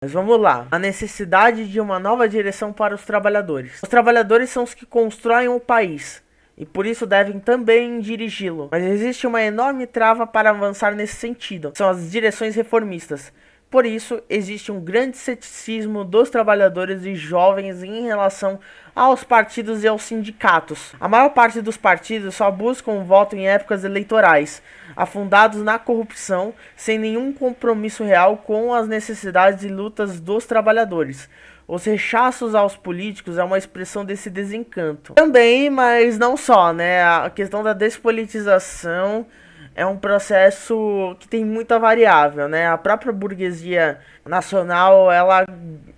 Mas vamos lá. A necessidade de uma nova direção para os trabalhadores. Os trabalhadores são os que constroem o país e por isso devem também dirigi-lo. Mas existe uma enorme trava para avançar nesse sentido. São as direções reformistas. Por isso, existe um grande ceticismo dos trabalhadores e jovens em relação aos partidos e aos sindicatos. A maior parte dos partidos só buscam o voto em épocas eleitorais, afundados na corrupção, sem nenhum compromisso real com as necessidades e lutas dos trabalhadores. Os rechaços aos políticos é uma expressão desse desencanto. Também, mas não só, né? A questão da despolitização é um processo que tem muita variável, né? A própria burguesia nacional,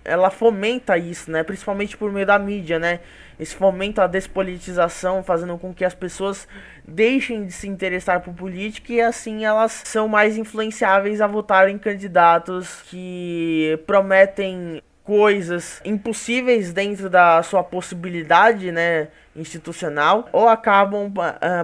ela fomenta isso, né? Principalmente por meio da mídia, né? Esse fomenta a despolitização, fazendo com que as pessoas deixem de se interessar por política e assim elas são mais influenciáveis a votar em candidatos que prometem coisas impossíveis dentro da sua possibilidade, né, institucional, ou acabam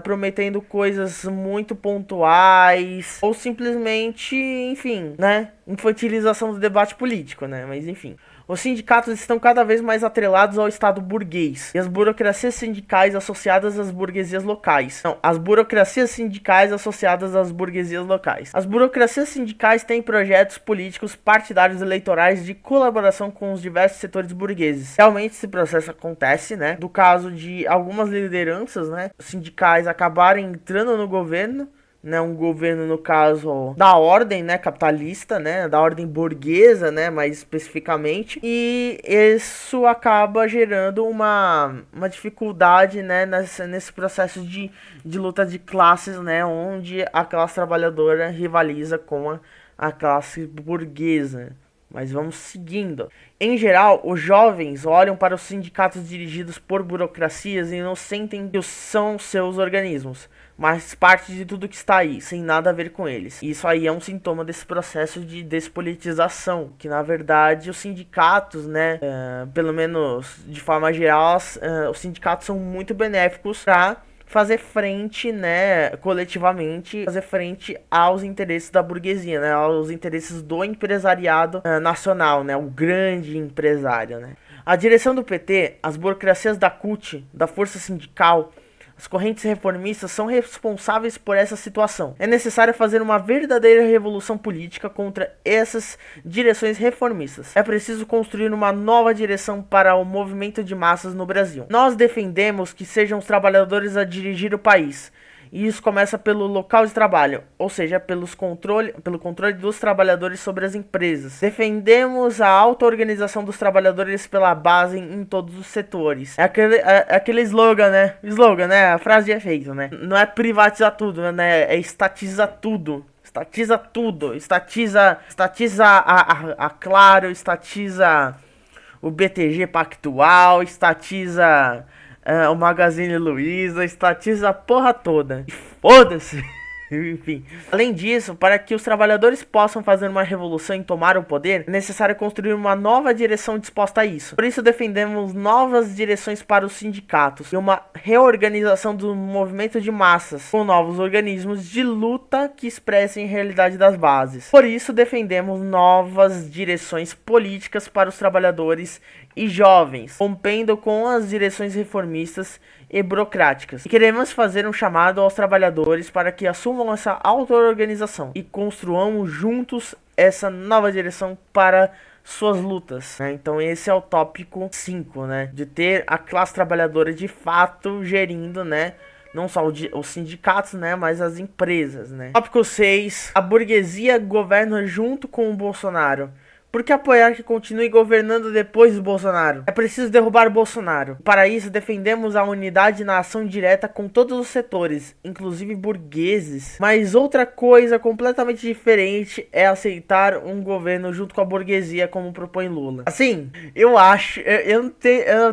prometendo coisas muito pontuais, ou simplesmente, enfim, né, infantilização do debate político, né, mas enfim. Os sindicatos estão cada vez mais atrelados ao Estado burguês e as burocracias sindicais associadas às burguesias locais. Não, as burocracias sindicais associadas às burguesias locais. As burocracias sindicais têm projetos políticos partidários eleitorais de colaboração com os diversos setores burgueses. Realmente esse processo acontece, né? Do caso de algumas lideranças, né, sindicais acabarem entrando no governo, né, um governo no caso da ordem, né, capitalista, né, da ordem burguesa, né, mais especificamente, e isso acaba gerando uma dificuldade, né, nesse processo de luta de classes, né, onde a classe trabalhadora rivaliza com a classe burguesa. Mas vamos seguindo. Em geral, os jovens olham para os sindicatos dirigidos por burocracias e não sentem que são seus organismos, mas parte de tudo que está aí, sem nada a ver com eles. Isso aí é um sintoma desse processo de despolitização, que na verdade os sindicatos, né, pelo menos de forma geral, os sindicatos são muito benéficos para fazer frente, né, coletivamente, fazer frente aos interesses da burguesia, né, aos interesses do empresariado nacional, né, o grande empresário, né. A direção do PT, as burocracias da CUT, da Força Sindical, as correntes reformistas são responsáveis por essa situação. É necessário fazer uma verdadeira revolução política contra essas direções reformistas. É preciso construir uma nova direção para o movimento de massas no Brasil. Nós defendemos que sejam os trabalhadores a dirigir o país. E isso começa pelo local de trabalho, ou seja, pelo controle dos trabalhadores sobre as empresas. Defendemos a auto-organização dos trabalhadores pela base em todos os setores. É aquele slogan, né? A frase de efeito, né? Não é privatizar tudo, né? É estatizar tudo. Estatiza tudo. Estatiza a Claro, estatiza o BTG Pactual, estatiza o Magazine Luiza, estatiza a porra toda. E foda-se. Enfim. Além disso, para que os trabalhadores possam fazer uma revolução e tomar o poder, é necessário construir uma nova direção disposta a isso. Por isso defendemos novas direções para os sindicatos e uma reorganização do movimento de massas, com novos organismos de luta que expressem a realidade das bases. Por isso defendemos novas direções políticas para os trabalhadores e jovens, rompendo com as direções reformistas e burocráticas. E queremos fazer um chamado aos trabalhadores para que assumam essa auto-organização e construamos juntos essa nova direção para suas lutas, né? Então esse é o tópico 5, né? De ter a classe trabalhadora de fato gerindo, né, não só os sindicatos, né, mas as empresas, né? Tópico 6. A burguesia governa junto com o Bolsonaro. Por que apoiar que continue governando depois do Bolsonaro? É preciso derrubar o Bolsonaro. Para isso, defendemos a unidade na ação direta com todos os setores, inclusive burgueses. Mas outra coisa completamente diferente é aceitar um governo junto com a burguesia, como propõe Lula. Assim, eu acho, eu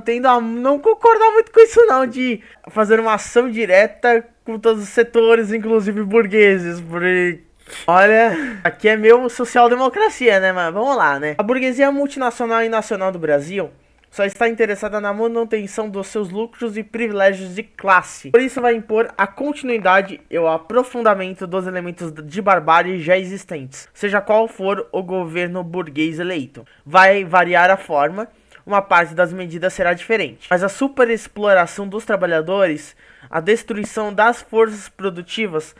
tendo a não concordar muito com isso não, de fazer uma ação direta com todos os setores, inclusive burgueses, porque olha, aqui é meio social-democracia, né, mas vamos lá, né? A burguesia multinacional e nacional do Brasil só está interessada na manutenção dos seus lucros e privilégios de classe. Por isso vai impor a continuidade e o aprofundamento dos elementos de barbárie já existentes, seja qual for o governo burguês eleito. Vai variar a forma, uma parte das medidas será diferente, mas a superexploração dos trabalhadores, a destruição das forças produtivas,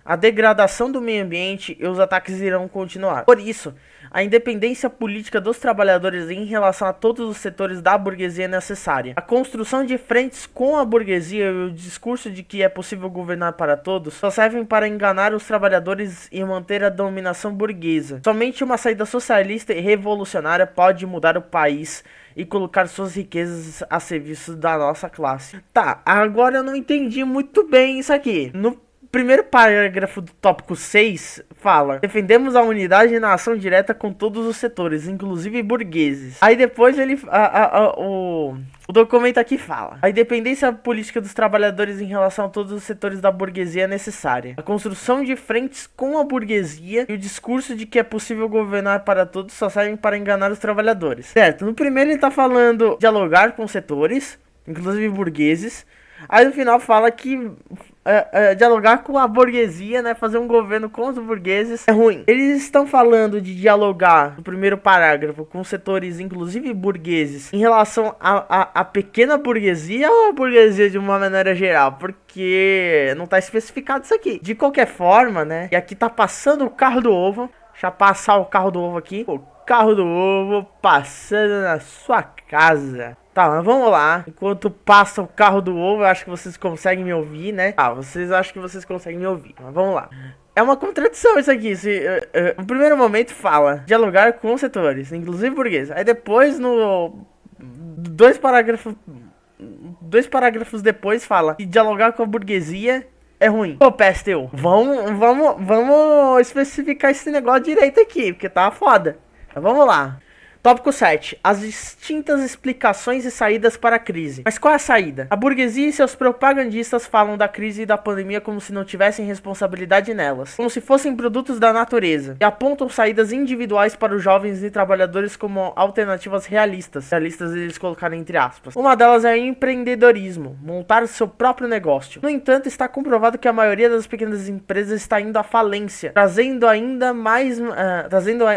a degradação do meio ambiente e os ataques irão continuar. Por isso, a independência política dos trabalhadores em relação a todos os setores da burguesia é necessária. A construção de frentes com a burguesia e o discurso de que é possível governar para todos só servem para enganar os trabalhadores e manter a dominação burguesa. Somente uma saída socialista e revolucionária pode mudar o país e colocar suas riquezas a serviço da nossa classe. Tá, agora eu não entendi muito bem isso aqui. No primeiro parágrafo do tópico 6 fala: defendemos a unidade na ação direta com todos os setores, inclusive burgueses. Aí depois ele o documento aqui fala: a independência política dos trabalhadores em relação a todos os setores da burguesia é necessária. A construção de frentes com a burguesia e o discurso de que é possível governar para todos só servem para enganar os trabalhadores. Certo, no primeiro ele tá falando dialogar com setores, inclusive burgueses. Aí no final fala que dialogar com a burguesia, né, fazer um governo com os burgueses é ruim. Eles estão falando de dialogar, no primeiro parágrafo, com setores, inclusive burgueses, em relação a pequena burguesia ou a burguesia de uma maneira geral? Porque não tá especificado isso aqui. De qualquer forma, né, e aqui tá passando o carro do ovo. Deixa eu passar o carro do ovo aqui. O carro do ovo passando na sua casa. Tá, mas vamos lá. Enquanto passa o carro do ovo, eu acho que vocês conseguem me ouvir, né? Vocês acham que vocês conseguem me ouvir. Mas vamos lá. É uma contradição isso aqui. No primeiro momento fala dialogar com setores, inclusive burgueses. Aí depois, dois parágrafos depois, fala que dialogar com a burguesia é ruim. Ô, Pestel, vamos especificar esse negócio direito aqui, porque tá foda. Mas vamos lá. Tópico 7. As distintas explicações e saídas para a crise. Mas qual é a saída? A burguesia e seus propagandistas falam da crise e da pandemia como se não tivessem responsabilidade nelas, como se fossem produtos da natureza, e apontam saídas individuais para os jovens e trabalhadores como alternativas realistas. Realistas eles colocaram entre aspas. Uma delas é o empreendedorismo, montar o seu próprio negócio. No entanto, está comprovado que a maioria das pequenas empresas está indo à falência, trazendo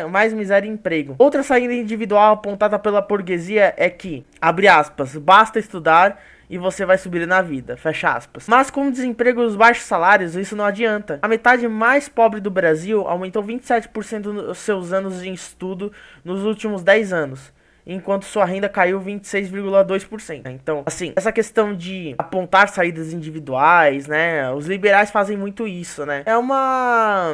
mais miséria e emprego. Outra saída individual apontada pela burguesia é que, abre aspas, basta estudar e você vai subir na vida, fecha aspas. Mas com o desemprego e os baixos salários, isso não adianta. A metade mais pobre do Brasil aumentou 27% nos seus anos de estudo nos últimos 10 anos, enquanto sua renda caiu 26,2%. Então, assim, essa questão de apontar saídas individuais, né? Os liberais fazem muito isso, né? É uma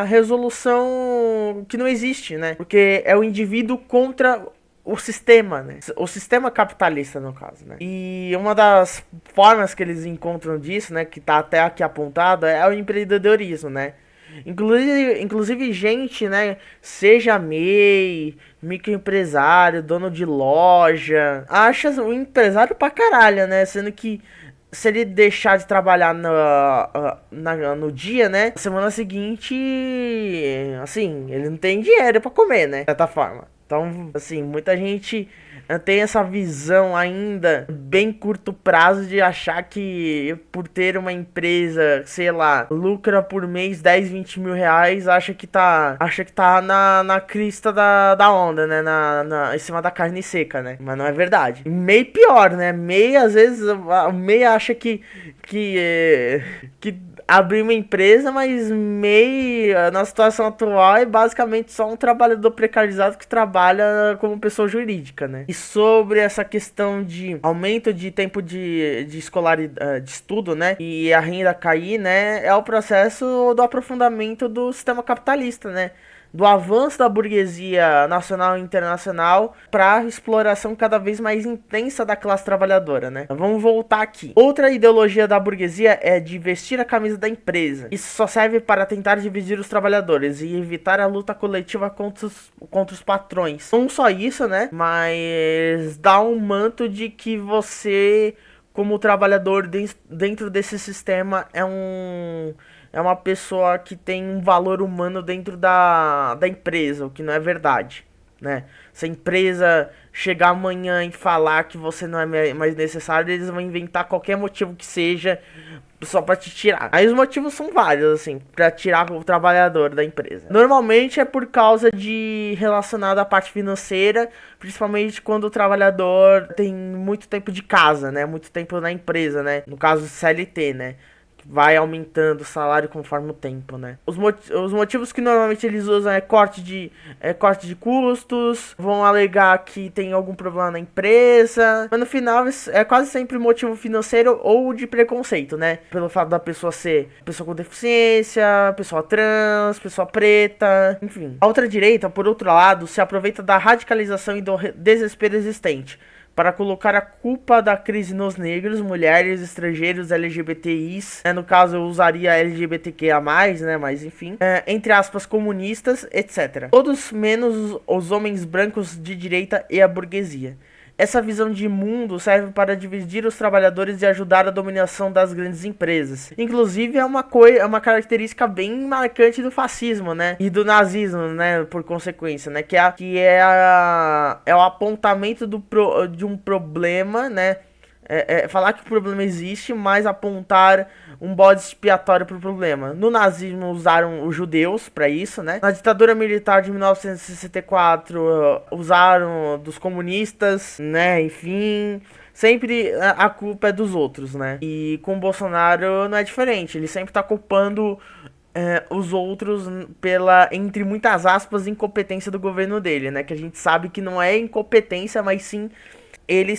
resolução que não existe, né? Porque é o indivíduo contra o sistema, né? O sistema capitalista, no caso, né? E uma das formas que eles encontram disso, né? Que tá até aqui apontado, é o empreendedorismo, né? Inclusive gente, né, seja MEI, microempresário, dono de loja, acha o empresário pra caralho, né, sendo que se ele deixar de trabalhar no dia, né, na semana seguinte, assim, ele não tem dinheiro pra comer, né, de certa forma. Então, assim, muita gente tem essa visão ainda bem curto prazo de achar que por ter uma empresa, sei lá, lucra por mês 10, 20 mil reais, acha que tá na crista da onda, né, em cima da carne seca, né, mas não é verdade. MEI pior, né, MEI às vezes, o MEI acha que abrir uma empresa, mas MEI, na situação atual, é basicamente só um trabalhador precarizado que trabalha como pessoa jurídica, né? E sobre essa questão de aumento de tempo de escolaridade, de estudo, né? E a renda cair, né? É o processo do aprofundamento do sistema capitalista, né? Do avanço da burguesia nacional e internacional para a exploração cada vez mais intensa da classe trabalhadora, né? Vamos voltar aqui. Outra ideologia da burguesia é de vestir a camisa da empresa. Isso só serve para tentar dividir os trabalhadores e evitar a luta coletiva contra os patrões. Não só isso, né? Mas dá um manto de que você, como trabalhador dentro desse sistema, é uma pessoa que tem um valor humano dentro da empresa, o que não é verdade. né? Se a empresa chegar amanhã e falar que você não é mais necessário, eles vão inventar qualquer motivo que seja só pra te tirar. Aí os motivos são vários, assim, pra tirar o trabalhador da empresa. Normalmente é por causa de relacionado à parte financeira, principalmente quando o trabalhador tem muito tempo de casa, né? Muito tempo na empresa, né? No caso CLT, né? Vai aumentando o salário conforme o tempo, né? Os motivos que normalmente eles usam é corte de custos, vão alegar que tem algum problema na empresa, mas no final é quase sempre motivo financeiro ou de preconceito, né? Pelo fato da pessoa ser pessoa com deficiência, pessoa trans, pessoa preta, enfim. A outra direita, por outro lado, se aproveita da radicalização e do desespero existente para colocar a culpa da crise nos negros, mulheres, estrangeiros, LGBTIs, no caso eu usaria LGBTQIA+, né, mas enfim, entre aspas, comunistas, etc. Todos menos os homens brancos de direita e a burguesia. Essa visão de mundo serve para dividir os trabalhadores e ajudar a dominação das grandes empresas. Inclusive é uma característica bem marcante do fascismo, né? E do nazismo, né? Por consequência, né? É o apontamento de um problema, né? Falar que o problema existe, mas apontar um bode expiatório pro problema. No nazismo usaram os judeus para isso, né? Na ditadura militar de 1964 usaram dos comunistas, né? Enfim, sempre a culpa é dos outros, né? E com o Bolsonaro não é diferente. Ele sempre tá culpando os outros pela, entre muitas aspas, incompetência do governo dele, né? Que a gente sabe que não é incompetência, mas sim ele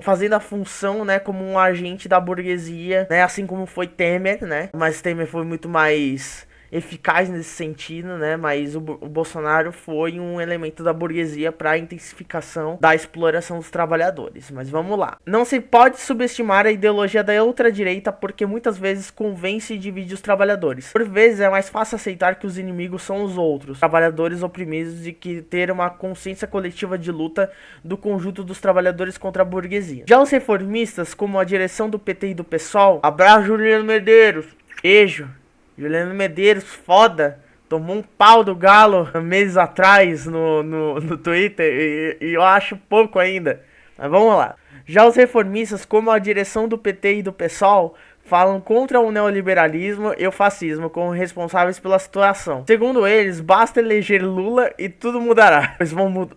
fazendo a função, né, como um agente da burguesia, né, assim como foi Temer, né, mas Temer foi muito mais eficaz nesse sentido, né, mas o Bolsonaro foi um elemento da burguesia para a intensificação da exploração dos trabalhadores. Mas vamos lá. Não se pode subestimar a ideologia da ultradireita porque muitas vezes convence e divide os trabalhadores. Por vezes é mais fácil aceitar que os inimigos são os outros, trabalhadores oprimidos, e que ter uma consciência coletiva de luta do conjunto dos trabalhadores contra a burguesia. Já os reformistas, como a direção do PT e do PSOL, abraço Juliano Medeiros, beijo. Juliano Medeiros, foda, tomou um pau do Galo meses atrás no Twitter e eu acho pouco ainda. Mas vamos lá. Já os reformistas, como a direção do PT e do PSOL, falam contra o neoliberalismo e o fascismo como responsáveis pela situação. Segundo eles, basta eleger Lula e tudo mudará, pois vão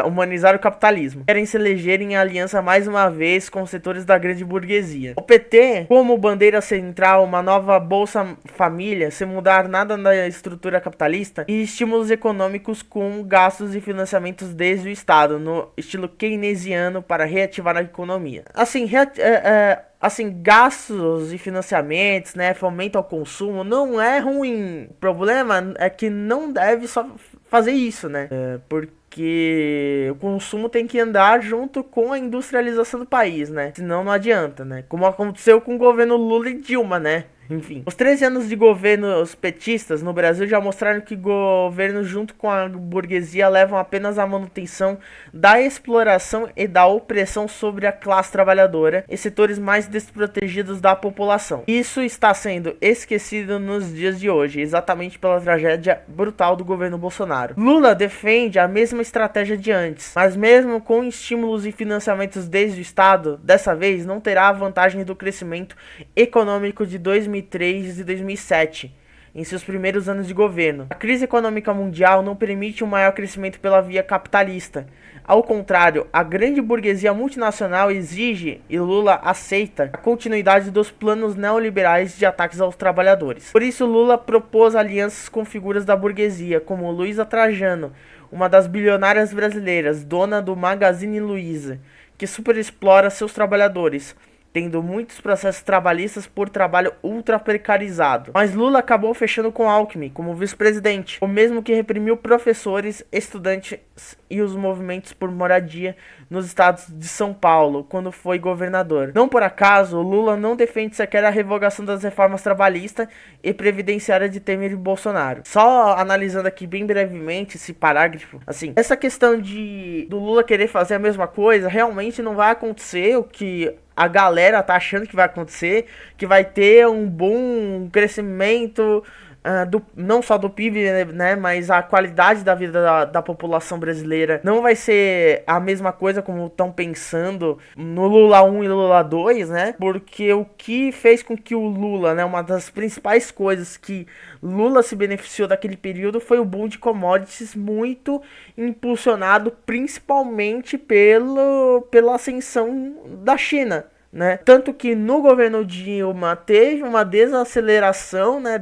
humanizar o capitalismo. Querem se eleger em aliança mais uma vez com os setores da grande burguesia. O PT, como bandeira central, uma nova Bolsa Família, sem mudar nada na estrutura capitalista, e estímulos econômicos com gastos e financiamentos desde o Estado, no estilo keynesiano, para reativar a economia. Assim, gastos e financiamentos, né, fomento ao consumo, não é ruim. O problema é que não deve só fazer isso, né? Porque o consumo tem que andar junto com a industrialização do país, né? Senão não adianta, né? Como aconteceu com o governo Lula e Dilma, né? Enfim, os 13 anos de governos petistas no Brasil já mostraram que governos junto com a burguesia levam apenas à manutenção da exploração e da opressão sobre a classe trabalhadora e setores mais desprotegidos da população. Isso está sendo esquecido nos dias de hoje, exatamente pela tragédia brutal do governo Bolsonaro. Lula defende a mesma estratégia de antes, mas mesmo com estímulos e financiamentos desde o Estado, dessa vez não terá a vantagem do crescimento econômico de 2003 e 2007, em seus primeiros anos de governo. A crise econômica mundial não permite um maior crescimento pela via capitalista. Ao contrário, a grande burguesia multinacional exige, e Lula aceita, a continuidade dos planos neoliberais de ataques aos trabalhadores. Por isso, Lula propôs alianças com figuras da burguesia, como Luísa Trajano, uma das bilionárias brasileiras, dona do Magazine Luiza, que superexplora seus trabalhadores, tendo muitos processos trabalhistas por trabalho ultra precarizado. Mas Lula acabou fechando com Alckmin como vice-presidente, o mesmo que reprimiu professores, estudantes e os movimentos por moradia nos estados de São Paulo, quando foi governador. Não por acaso, Lula não defende sequer a revogação das reformas trabalhistas e previdenciárias de Temer e Bolsonaro. Só analisando aqui bem brevemente esse parágrafo, assim, essa questão do Lula querer fazer a mesma coisa, realmente não vai acontecer o que a galera tá achando que vai acontecer, que vai ter um bom crescimento não só do PIB, né, mas a qualidade da vida da população brasileira não vai ser a mesma coisa como estão pensando no Lula 1 e Lula 2, né? Porque o que fez com que o Lula, né, uma das principais coisas que Lula se beneficiou daquele período foi o boom de commodities muito impulsionado principalmente pela ascensão da China. Né? Tanto que no governo Dilma teve uma desaceleração, né,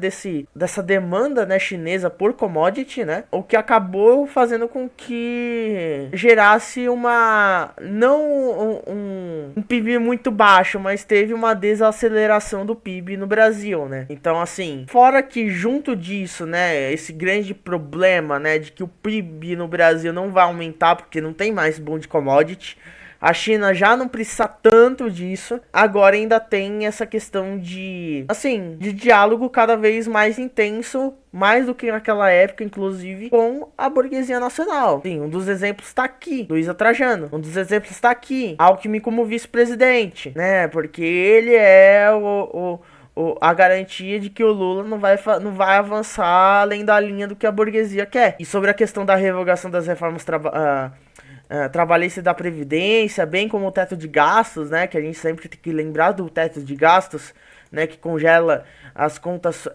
dessa demanda, né, chinesa por commodity, né, o que acabou fazendo com que gerasse uma não um PIB muito baixo, mas teve uma desaceleração do PIB no Brasil, né? Então assim, fora que junto disso, né, esse grande problema, né, de que o PIB no Brasil não vai aumentar porque não tem mais boom de commodity. A China já não precisa tanto disso. Agora ainda tem essa questão de, assim, de diálogo cada vez mais intenso, mais do que naquela época, inclusive, com a burguesia nacional. Sim, um dos exemplos está aqui, Luiz Trajano. Um dos exemplos está aqui, Alckmin como vice-presidente, né? Porque ele é a garantia de que o Lula não vai avançar além da linha do que a burguesia quer. E sobre a questão da revogação das reformas trabalhista da Previdência, bem como o teto de gastos, né, que a gente sempre tem que lembrar do teto de gastos, né, que congela as contas,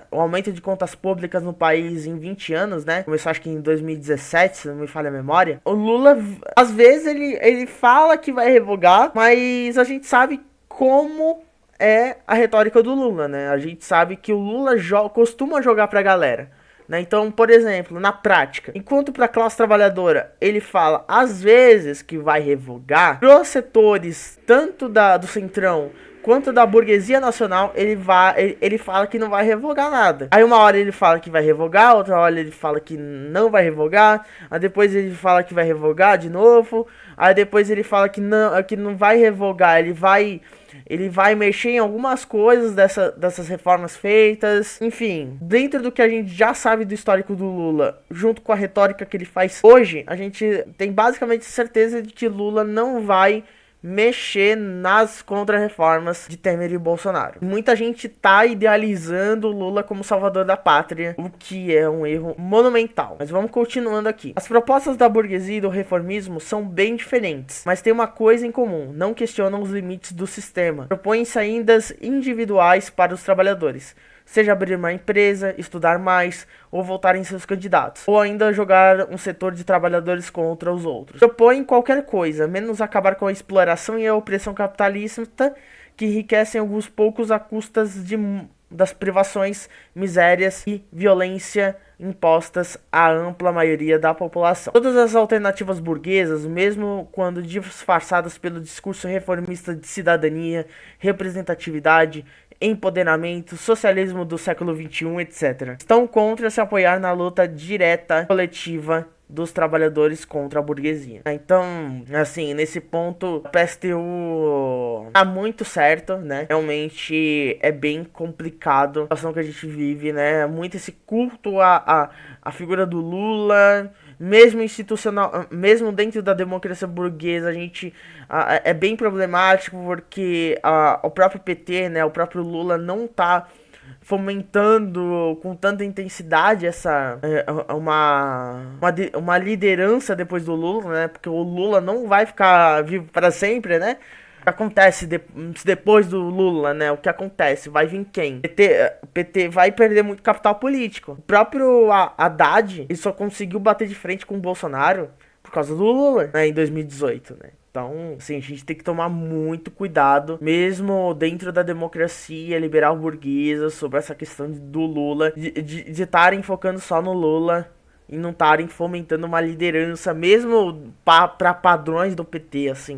o aumento de contas públicas no país em 20 anos, né, começou acho que em 2017, se não me falha a memória. O Lula, às vezes, ele fala que vai revogar, mas a gente sabe como é a retórica do Lula, né, a gente sabe que o Lula costuma jogar pra galera. Né? Então, por exemplo, na prática, enquanto para a classe trabalhadora ele fala às vezes que vai revogar, para os setores tanto do centrão quanto da burguesia nacional, ele fala que não vai revogar nada. Aí uma hora ele fala que vai revogar, outra hora ele fala que não vai revogar, aí depois ele fala que vai revogar de novo, aí depois ele fala que não vai revogar, ele vai mexer em algumas coisas dessas reformas feitas. Enfim, dentro do que a gente já sabe do histórico do Lula, junto com a retórica que ele faz hoje, a gente tem basicamente certeza de que Lula não vai mexer nas contra-reformas de Temer e Bolsonaro. Muita gente tá idealizando o Lula como salvador da pátria, o que é um erro monumental. Mas vamos continuando aqui. As propostas da burguesia e do reformismo são bem diferentes, mas tem uma coisa em comum: não questionam os limites do sistema. Propõem saídas individuais para os trabalhadores, seja abrir uma empresa, estudar mais, ou votar em seus candidatos, ou ainda jogar um setor de trabalhadores contra os outros. Propõem qualquer coisa, menos acabar com a exploração e a opressão capitalista que enriquecem alguns poucos a custas das privações, misérias e violência impostas à ampla maioria da população. Todas as alternativas burguesas, mesmo quando disfarçadas pelo discurso reformista de cidadania, representatividade, empoderamento, socialismo do século XXI, etc., estão contra se apoiar na luta direta coletiva dos trabalhadores contra a burguesia. Então, assim, nesse ponto, o PSTU tá muito certo, né? Realmente é bem complicado a situação que a gente vive, né? Muito esse culto à figura do Lula, mesmo institucional, mesmo dentro da democracia burguesa, a gente é bem problemático porque o próprio PT, né, o próprio Lula não tá fomentando com tanta intensidade uma liderança depois do Lula, né? Porque o Lula não vai ficar vivo para sempre, né? O que acontece depois do Lula, né? O que acontece? Vai vir quem? O PT vai perder muito capital político. O próprio Haddad, ele só conseguiu bater de frente com o Bolsonaro por causa do Lula, né? Em 2018, né? Então, assim, a gente tem que tomar muito cuidado, mesmo dentro da democracia liberal burguesa, sobre essa questão do Lula, de estarem focando só no Lula e não estarem fomentando uma liderança, mesmo para padrões do PT, assim.